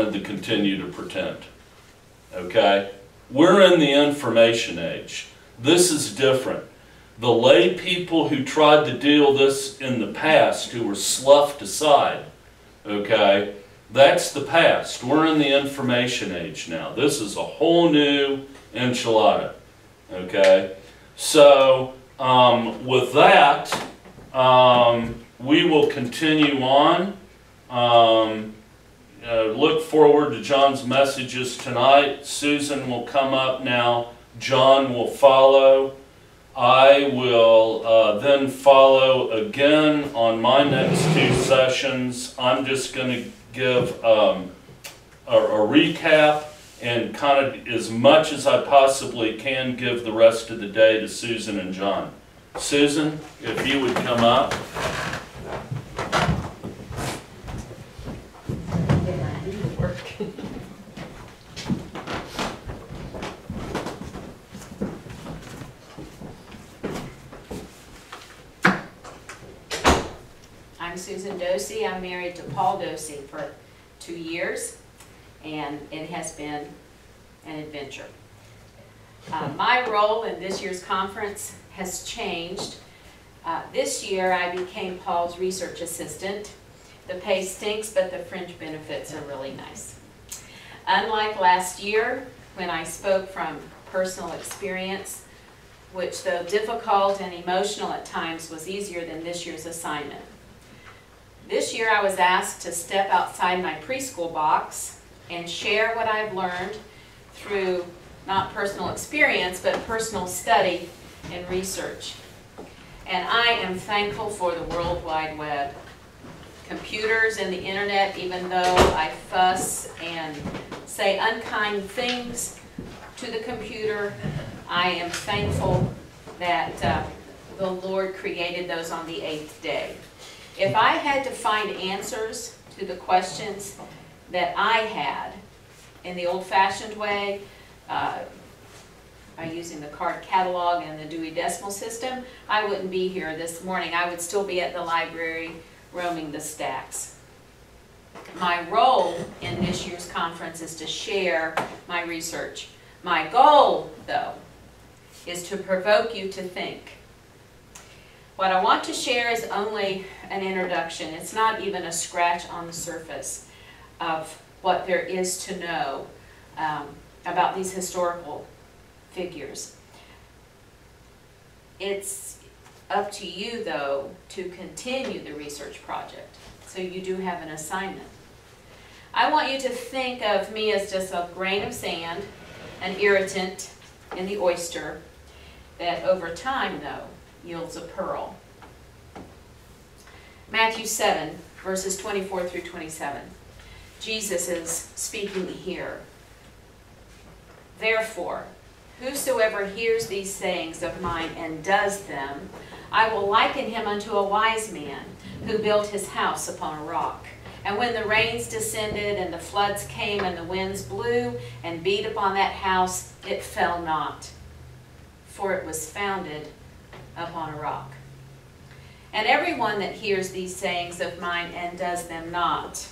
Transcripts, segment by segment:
wanted to continue to pretend. Okay? We're in the information age. This is different. The lay people who tried to deal this in the past, who were sloughed aside, okay, that's the past. We're in the information age now. This is a whole new enchilada, okay? So, with that, we will continue on. Look forward to John's messages tonight. Susan will come up now. John will follow. I will then follow again on my next 2 sessions. I'm just going to give a recap and kind of as much as I possibly can give the rest of the day to Susan and John. Susan, if you would come up. I'm Susan Dohse. I'm married to Paul Dohse for 2 years, and it has been an adventure. My role in this year's conference has changed. This year I became Paul's research assistant. The pay stinks, but the fringe benefits are really nice. Unlike last year, when I spoke from personal experience, which though difficult and emotional at times was easier than this year's assignment. This year I was asked to step outside my preschool box and share what I've learned through not personal experience, but personal study and research. And I am thankful for the World Wide Web. Computers and the internet, even though I fuss and say unkind things to the computer, I am thankful that the Lord created those on the 8th day. If I had to find answers to the questions that I had in the old-fashioned way, by using the card catalog and the Dewey Decimal System, I wouldn't be here this morning. I would still be at the library roaming the stacks. My role in this year's conference is to share my research. My goal, though, is to provoke you to think. What I want to share is only an introduction. It's not even a scratch on the surface of what there is to know about these historical figures. It's up to you, though, to continue the research project. So you do have an assignment. I want you to think of me as just a grain of sand, an irritant in the oyster that over time, though, yields a pearl. Matthew 7, verses 24 through 27. Jesus is speaking here. Therefore, whosoever hears these sayings of mine and does them, I will liken him unto a wise man who built his house upon a rock. And when the rains descended and the floods came and the winds blew and beat upon that house, it fell not, for it was founded upon a rock. And everyone that hears these sayings of mine and does them not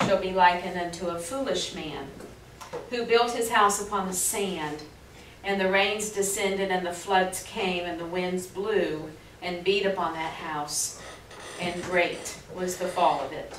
shall be likened unto a foolish man who built his house upon the sand. And the rains descended and the floods came and the winds blew and beat upon that house, and great was the fall of it.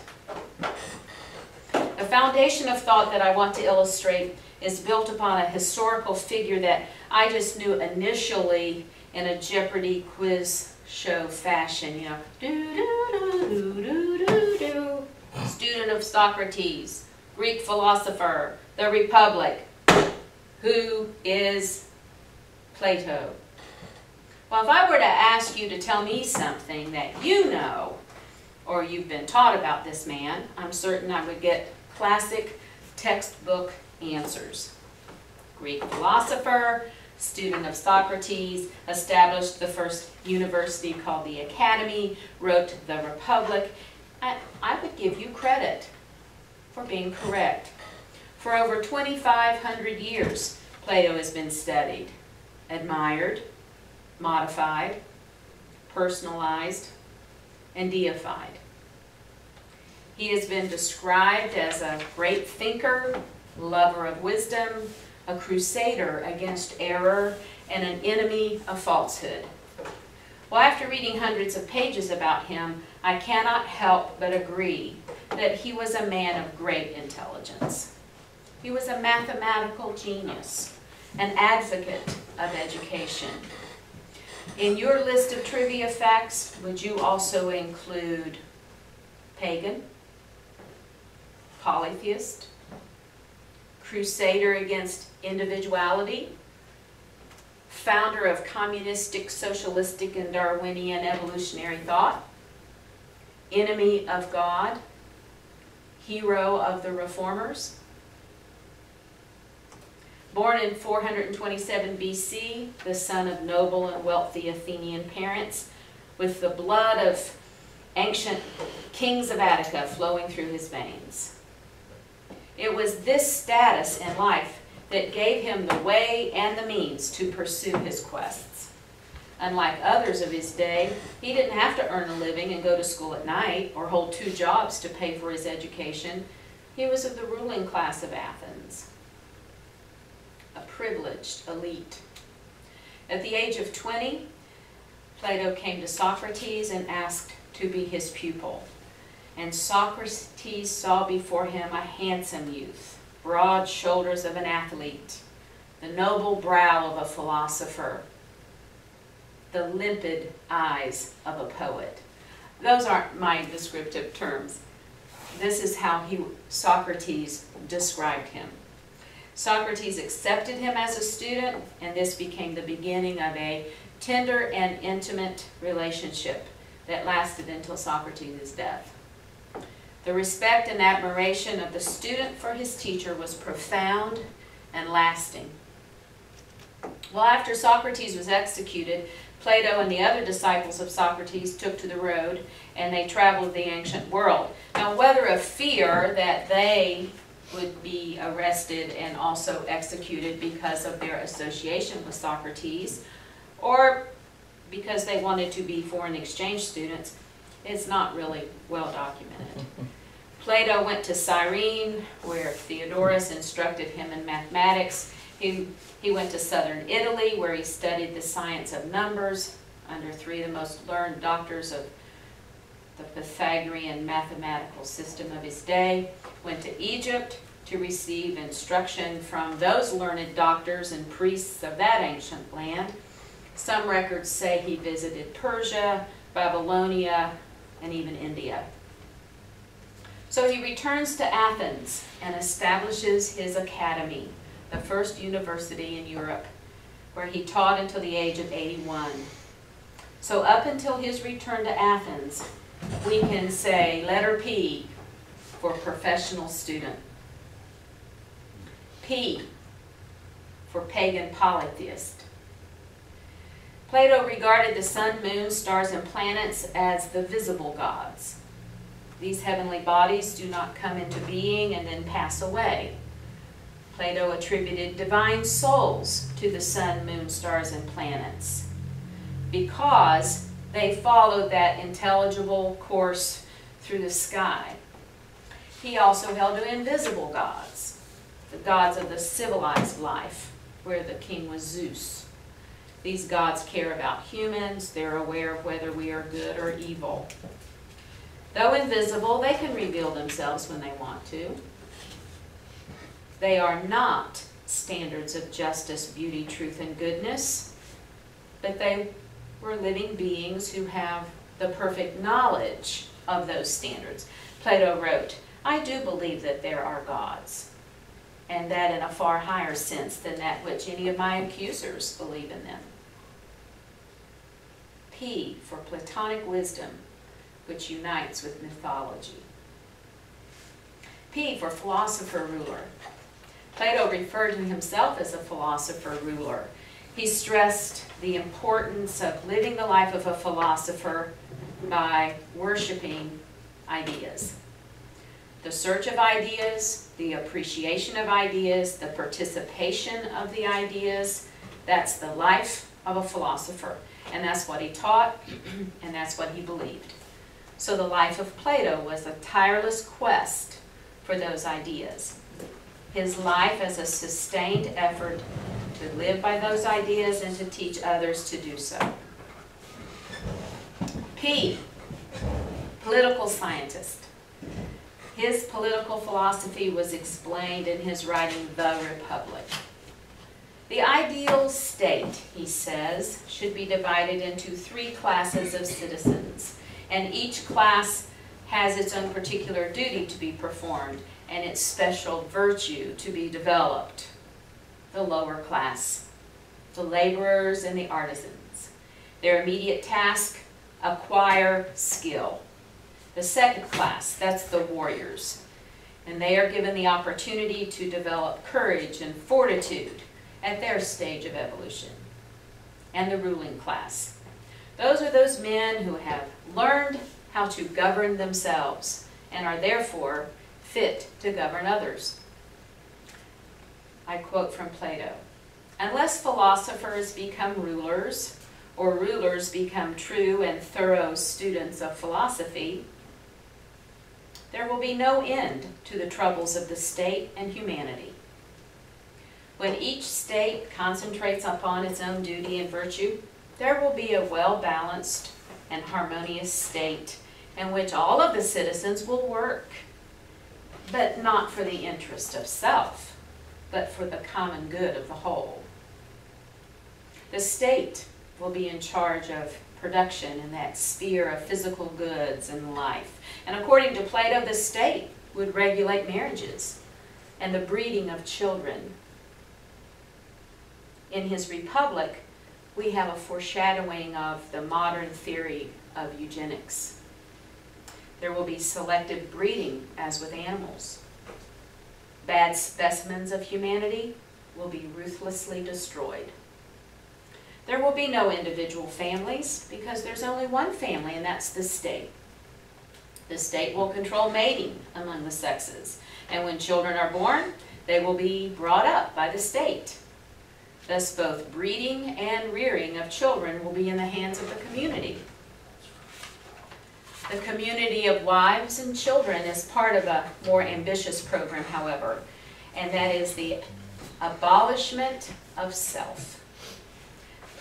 The foundation of thought that I want to illustrate is built upon a historical figure that I just knew initially in a Jeopardy quiz show fashion, you know, do-do-do-do-do-do-do. Student of Socrates, Greek philosopher, the Republic. Who is Plato? Well, if I were to ask you to tell me something that you know, or you've been taught about this man, I'm certain I would get classic textbook answers. Greek philosopher, student of Socrates, established the first university called the Academy, wrote the Republic. I would give you credit for being correct. For over 2,500 years, Plato has been studied, admired, modified, personalized, and deified. He has been described as a great thinker, lover of wisdom, a crusader against error, and an enemy of falsehood. Well, after reading hundreds of pages about him, I cannot help but agree that he was a man of great intelligence. He was a mathematical genius, an advocate of education. In your list of trivia facts, would you also include pagan, polytheist, crusader against individuality, founder of communistic, socialistic, and Darwinian evolutionary thought, enemy of God, hero of the reformers? Born in 427 BC, the son of noble and wealthy Athenian parents, with the blood of ancient kings of Attica flowing through his veins. It was this status in life that gave him the way and the means to pursue his quests. Unlike others of his day, he didn't have to earn a living and go to school at night or hold 2 jobs to pay for his education. He was of the ruling class of Athens, a privileged elite. At the age of 20, Plato came to Socrates and asked to be his pupil. And Socrates saw before him a handsome youth, broad shoulders of an athlete, the noble brow of a philosopher, the limpid eyes of a poet. Those aren't my descriptive terms. This is how Socrates described him. Socrates accepted him as a student, and this became the beginning of a tender and intimate relationship that lasted until Socrates' death. The respect and admiration of the student for his teacher was profound and lasting. Well, after Socrates was executed, Plato and the other disciples of Socrates took to the road, and they traveled the ancient world. Now, whether of fear that they would be arrested and also executed because of their association with Socrates, or because they wanted to be foreign exchange students, it's not really well documented. Plato went to Cyrene, where Theodorus instructed him in mathematics. He went to southern Italy, where he studied the science of numbers under 3 of the most learned doctors of the Pythagorean mathematical system of his day. Went to Egypt to receive instruction from those learned doctors and priests of that ancient land. Some records say he visited Persia, Babylonia, and even India. So he returns to Athens and establishes his academy, the first university in Europe, where he taught until the age of 81. So up until his return to Athens, we can say letter P for professional student. P for pagan polytheist. Plato regarded the sun, moon, stars, and planets as the visible gods. These heavenly bodies do not come into being and then pass away. Plato attributed divine souls to the sun, moon, stars, and planets because they followed that intelligible course through the sky. He also held to invisible gods, the gods of the civilized life, where the king was Zeus. These gods care about humans. They're aware of whether we are good or evil. Though invisible, they can reveal themselves when they want to. They are not standards of justice, beauty, truth, and goodness, but they were living beings who have the perfect knowledge of those standards. Plato wrote, "I do believe that there are gods, and that in a far higher sense than that which any of my accusers believe in them." P for Platonic wisdom, which unites with mythology. P for philosopher ruler. Plato referred to himself as a philosopher ruler. He stressed the importance of living the life of a philosopher by worshiping ideas. The search of ideas, the appreciation of ideas, the participation of the ideas, that's the life of a philosopher. And that's what he taught, and that's what he believed. So the life of Plato was a tireless quest for those ideas. His life as a sustained effort to live by those ideas and to teach others to do so. P, political scientist. His political philosophy was explained in his writing, The Republic. The ideal state, he says, should be divided into 3 classes of citizens, and each class has its own particular duty to be performed and its special virtue to be developed. The lower class, the laborers and the artisans. Their immediate task, acquire skill. The second class, that's the warriors, and they are given the opportunity to develop courage and fortitude at their stage of evolution. And the ruling class. Those are those men who have learned how to govern themselves and are therefore fit to govern others. I quote from Plato, "Unless philosophers become rulers, or rulers become true and thorough students of philosophy, there will be no end to the troubles of the state and humanity. When each state concentrates upon its own duty and virtue, there will be a well-balanced and harmonious state in which all of the citizens will work, but not for the interest of self, but for the common good of the whole. The state will be in charge of production in that sphere of physical goods and life. And according to Plato, the state would regulate marriages and the breeding of children. In his Republic, we have a foreshadowing of the modern theory of eugenics. There will be selective breeding, as with animals. Bad specimens of humanity will be ruthlessly destroyed. There will be no individual families because there's only one family, and that's the state. The state will control mating among the sexes, and when children are born, they will be brought up by the state. Thus, both breeding and rearing of children will be in the hands of the community. The community of wives and children is part of a more ambitious program, however, and that is the abolishment of self.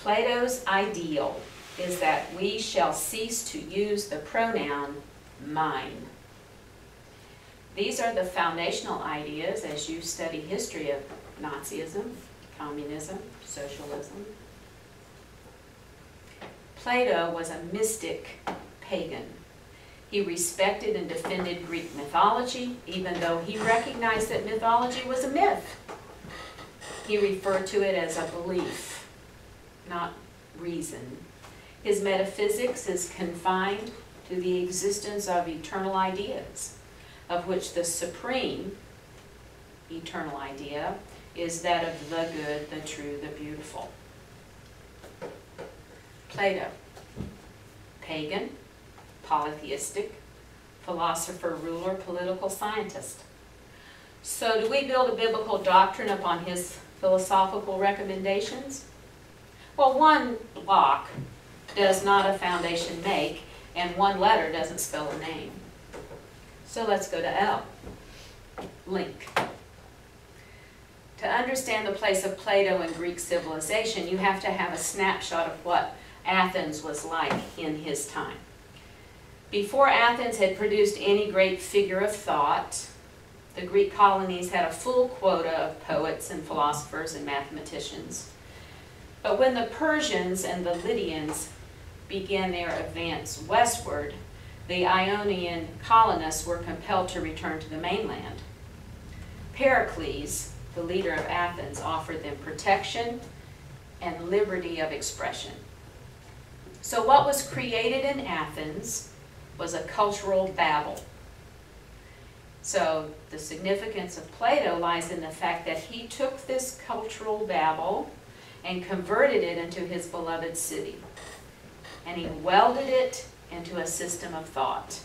Plato's ideal is that we shall cease to use the pronoun mine. These are the foundational ideas as you study history of Nazism, communism, socialism. Plato was a mystic pagan. He respected and defended Greek mythology, even though he recognized that mythology was a myth. He referred to it as a belief, not reason. His metaphysics is confined to the existence of eternal ideas, of which the supreme eternal idea is that of the good, the true, the beautiful. Plato, pagan, polytheistic, philosopher, ruler, political scientist. So do we build a biblical doctrine upon his philosophical recommendations? Well, one block does not a foundation make, and one letter doesn't spell a name. So let's go to L, link. To understand the place of Plato in Greek civilization, you have to have a snapshot of what Athens was like in his time. Before Athens had produced any great figure of thought, the Greek colonies had a full quota of poets and philosophers and mathematicians. But when the Persians and the Lydians began their advance westward, the Ionian colonists were compelled to return to the mainland. Pericles, the leader of Athens, offered them protection and liberty of expression. So what was created in Athens was a cultural Babel. So the significance of Plato lies in the fact that he took this cultural Babel and converted it into his beloved city. And he welded it into a system of thought.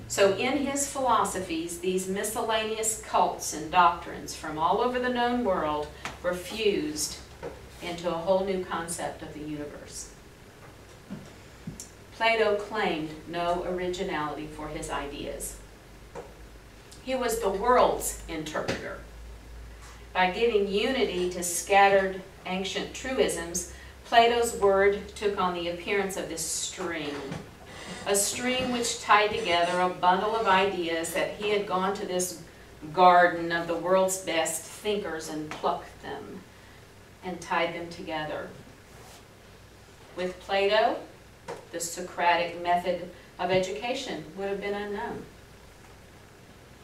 So in his philosophies, these miscellaneous cults and doctrines from all over the known world were fused into a whole new concept of the universe. Plato claimed no originality for his ideas. He was the world's interpreter. By giving unity to scattered ancient truisms, Plato's word took on the appearance of this string, a string which tied together a bundle of ideas that he had gone to this garden of the world's best thinkers and plucked them and tied them together. With Plato, the Socratic method of education would have been unknown.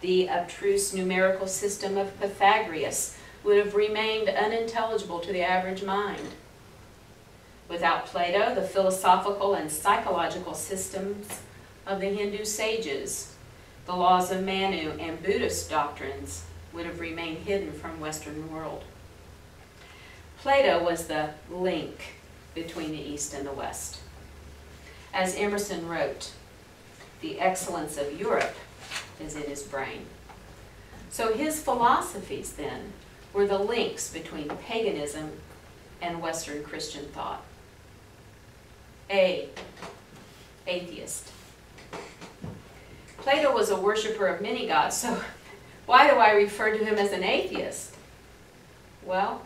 The abstruse numerical system of Pythagoras would have remained unintelligible to the average mind. Without Plato, the philosophical and psychological systems of the Hindu sages, the laws of Manu, and Buddhist doctrines would have remained hidden from Western world. Plato was the link between the East and the West. As Emerson wrote, the excellence of Europe is in his brain. So his philosophies then were the links between paganism and Western Christian thought. Atheist. Plato was a worshiper of many gods, so why do I refer to him as an atheist? Well,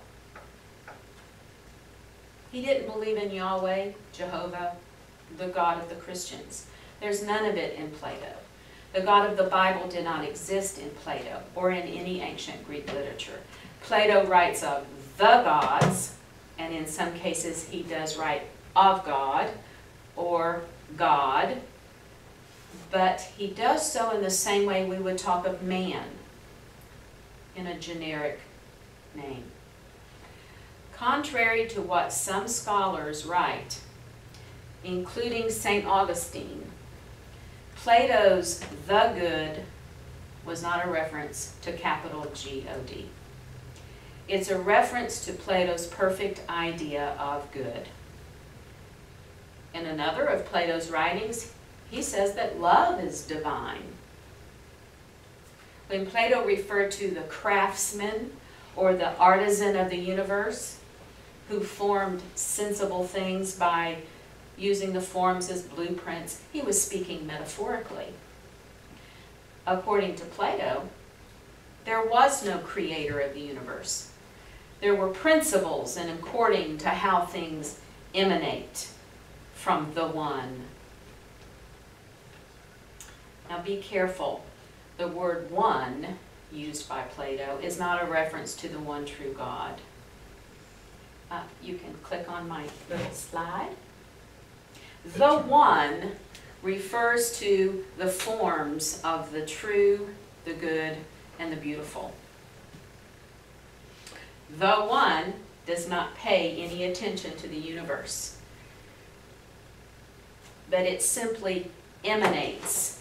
he didn't believe in Yahweh, Jehovah, the God of the Christians. There's none of it in Plato. The God of the Bible did not exist in Plato or in any ancient Greek literature. Plato writes of the gods, and in some cases he does write of God or God, but he does so in the same way we would talk of man, in a generic name. Contrary to what some scholars write, including St. Augustine, Plato's the good was not a reference to capital G-O-D. It's a reference to Plato's perfect idea of good. In another of Plato's writings, he says that love is divine. When Plato referred to the craftsman or the artisan of the universe who formed sensible things by using the forms as blueprints, he was speaking metaphorically. According to Plato, there was no creator of the universe. There were principles, and according to how things emanate from the one. Now be careful. The word one used by Plato is not a reference to the one true God. You can click on my little slide. The one refers to the forms of the true, the good, and the beautiful. The one does not pay any attention to the universe, but it simply emanates.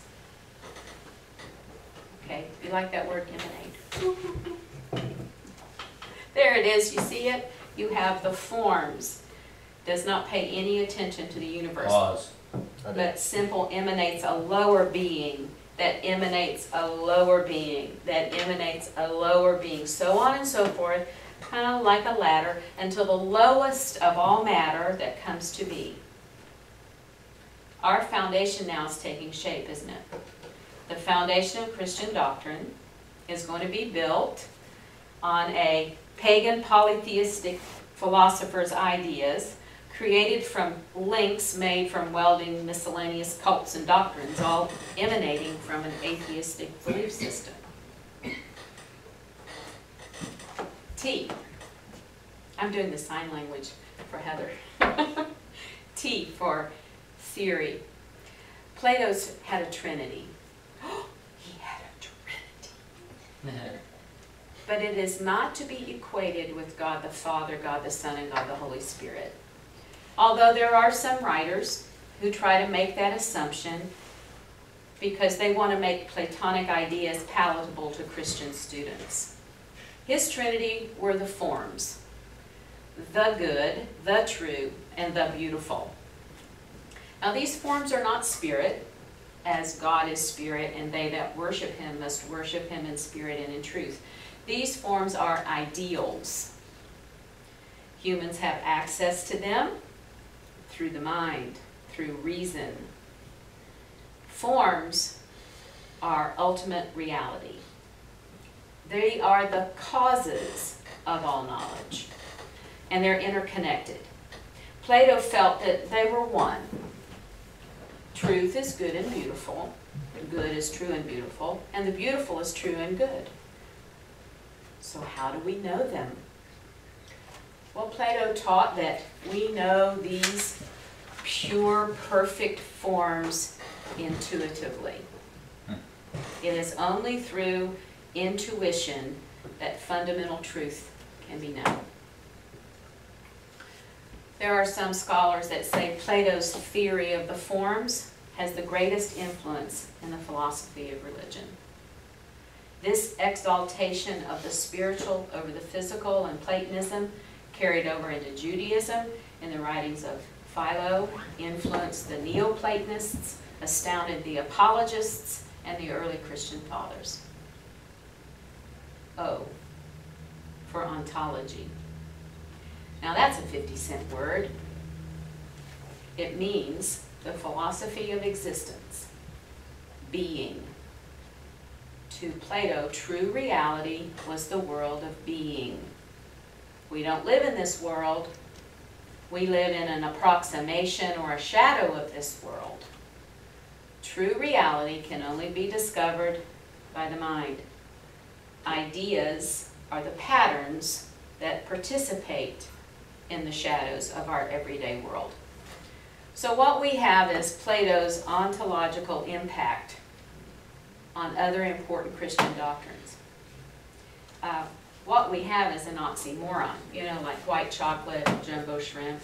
Okay, you like that word, emanate? There it is, you see it? You have the forms. Does not pay any attention to the universe. Pause. But simple emanates a lower being, that emanates a lower being, that emanates a lower being, so on and so forth, kind of like a ladder, until the lowest of all matter that comes to be. Our foundation now is taking shape, isn't it? The foundation of Christian doctrine is going to be built on a pagan polytheistic philosopher's ideas, created from links made from welding miscellaneous cults and doctrines, all emanating from an atheistic belief system. T. I'm doing the sign language for Heather. T for theory. Plato's had a trinity. He had a trinity. But it is not to be equated with God the Father, God the Son, and God the Holy Spirit. Although there are some writers who try to make that assumption because they want to make Platonic ideas palatable to Christian students. His trinity were the forms: the good, the true, and the beautiful. Now these forms are not spirit, as God is spirit, and they that worship him must worship him in spirit and in truth. These forms are ideals. Humans have access to them through the mind, through reason. Forms are ultimate reality. They are the causes of all knowledge, and they're interconnected. Plato felt that they were one. Truth is good and beautiful, the good is true and beautiful, and the beautiful is true and good. So how do we know them? Well, Plato taught that we know these pure, perfect forms intuitively. It is only through intuition that fundamental truth can be known. There are some scholars that say Plato's theory of the forms has the greatest influence in the philosophy of religion. This exaltation of the spiritual over the physical and Platonism carried over into Judaism in the writings of Philo, influenced the Neoplatonists, astounded the apologists, and the early Christian fathers. O, for ontology. Now that's a 50-cent word. It means the philosophy of existence, being. To Plato, true reality was the world of being. We don't live in this world. We live in an approximation or a shadow of this world. True reality can only be discovered by the mind. Ideas are the patterns that participate in the shadows of our everyday world. So what we have is Plato's ontological impact on other important Christian doctrines. What we have is an oxymoron, you know, like white chocolate, jumbo shrimp.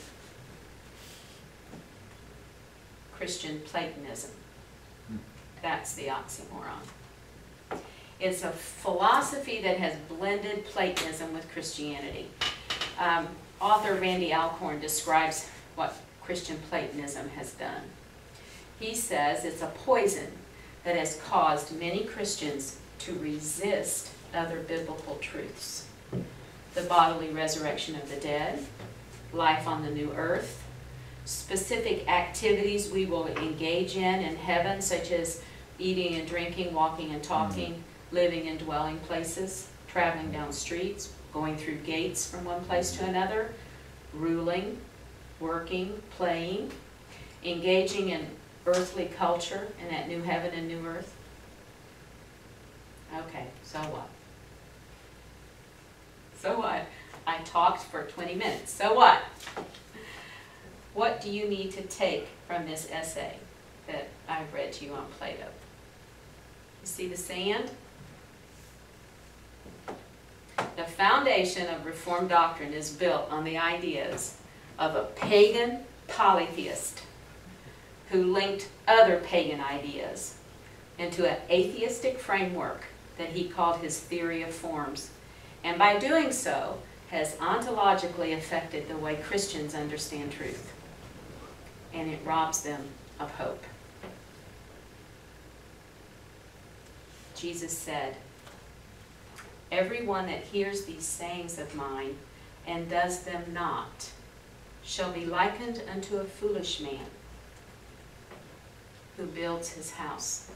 Christian Platonism. That's the oxymoron. It's a philosophy that has blended Platonism with Christianity. Author Randy Alcorn describes what Christian Platonism has done. He says it's a poison that has caused many Christians to resist other biblical truths. The bodily resurrection of the dead, life on the new earth, specific activities we will engage in heaven, such as eating and drinking, walking and talking, living and dwelling places, traveling down streets, going through gates from one place to another, ruling, working, playing, engaging in earthly culture in that new heaven and new earth. Okay, so what? So what? I talked for 20 minutes. So what? What do you need to take from this essay that I've read to you on Plato? You see the sand? The foundation of Reformed doctrine is built on the ideas of a pagan polytheist who linked other pagan ideas into an atheistic framework that he called his theory of forms, and by doing so has ontologically affected the way Christians understand truth, and it robs them of hope. Jesus said, "Everyone that hears these sayings of mine and does them not shall be likened unto a foolish man who builds his house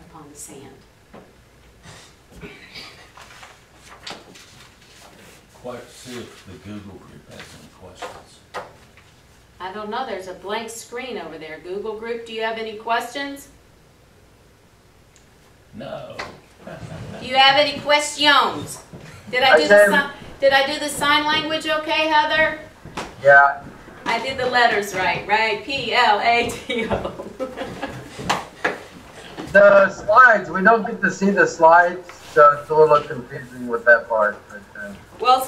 upon the sand." Quite see if the Google group has any questions. I don't know, there's a blank screen over there. Google group, do you have any questions? No. Do you have any questions? Did I do the sign language okay, Heather? Yeah. I did the letters right? P-L-A-T-O. The slides, we don't get to see the slides, so it's a little confusing with that part. But, We'll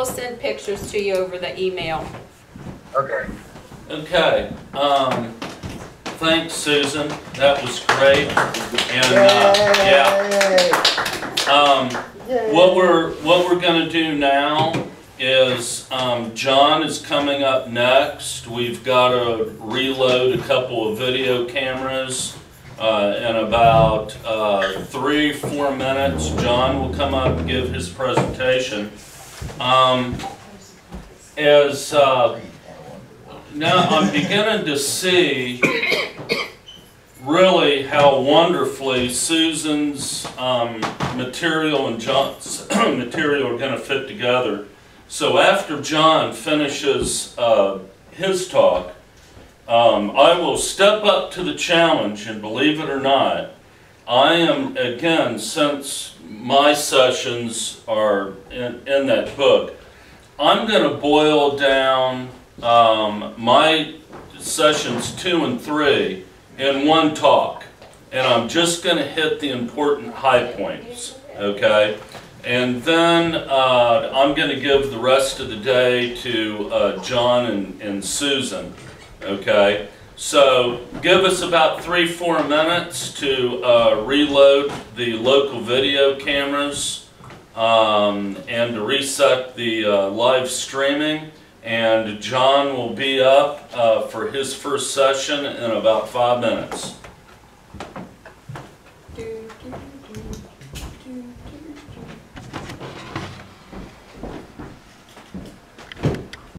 send pictures to you over the email. okay. Okay. Thanks, Susan. That was great. And what we're going to do now is John is coming up next. We've got to reload a couple of video cameras. In about 3-4 minutes, John will come up and give his presentation. now I'm beginning to see really how wonderfully Susan's material and John's material are going to fit together. So after John finishes his talk, I will step up to the challenge, and believe it or not, I am, again, since my sessions are in that book, I'm going to boil down my sessions 2 and 3 in one talk. And I'm just going to hit the important high points, okay? And then I'm going to give the rest of the day to John and Susan, okay? So give us about 3-4 minutes to reload the local video cameras and to reset the live streaming. And John will be up for his first session in about 5 minutes.